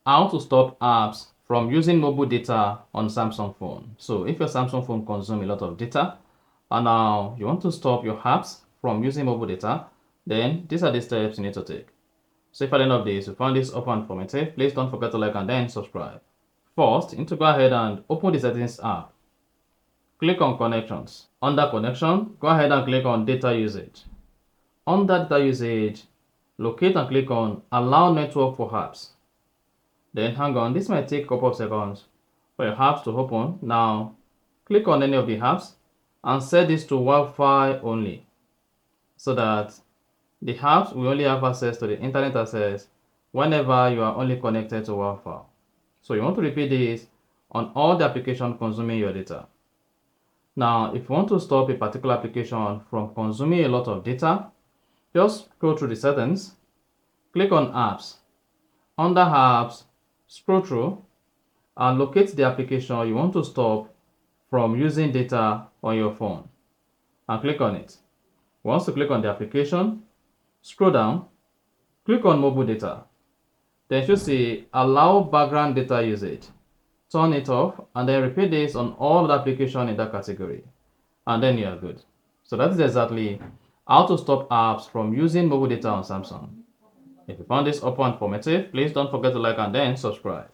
How to stop apps from using mobile data on Samsung phone. So if your Samsung phone consumes a lot of data and now you want to stop your apps from using mobile data, then these are the steps you need to take. So if at the end of this you found this open and informative, please don't forget to like and then subscribe. First, you need to go ahead and open the settings app. Click on connections. Under connection, go ahead and click on data usage. Under data usage, locate and click on allow network for apps. Then hang on, this might take a couple of seconds for your apps to open. Now, click on any of the apps and set this to Wi-Fi only so that the apps will only have access to the internet access whenever you are only connected to Wi-Fi. So you want to repeat this on all the applications consuming your data. Now, if you want to stop a particular application from consuming a lot of data, just go through the settings, click on apps. Under apps, scroll through and locate the application you want to stop from using data on your phone and click on it. Once you click on the application, scroll down, click on mobile data. Then you see allow background data usage. Turn it off and then repeat this on all the applications in that category. And then you are good. So that is exactly how to stop apps from using mobile data on Samsung. If you found this helpful and informative, please don't forget to like and then subscribe.